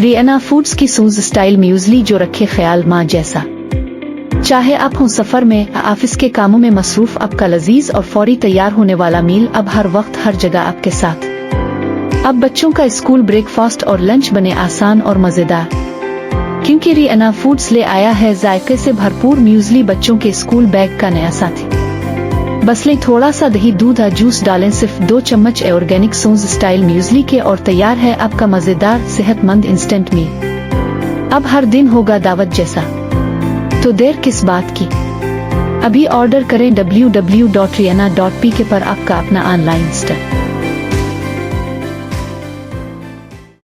रियना foods की सूज style muesli जो रखे ख्याल माँ जैसा। चाहे आप हों सफर में, ऑफिस के कामों में मसरूफ, आपका लजीज और फौरी तैयार होने वाला मील अब हर वक्त हर जगह आपके साथ। अब बच्चों का स्कूल ब्रेकफास्ट और लंच बने आसान और मजेदार, क्योंकि रियना फूड्स ले आया है जायके से भरपूर म्यूजली, बच्चों के स्कूल बैग का नया साथी। बस ले थोड़ा सा दही, दूध और जूस डालें, सिर्फ 2 चम्मच ऑर्गेनिक सूज स्टाइल म्यूजली के, और तैयार है आपका मजेदार सेहतमंद इंस्टेंट मील। अब हर दिन होगा दावत जैसा, तो देर किस बात की, अभी ऑर्डर करें www.rihanna.pk पर आपका अपना ऑनलाइन स्टोर।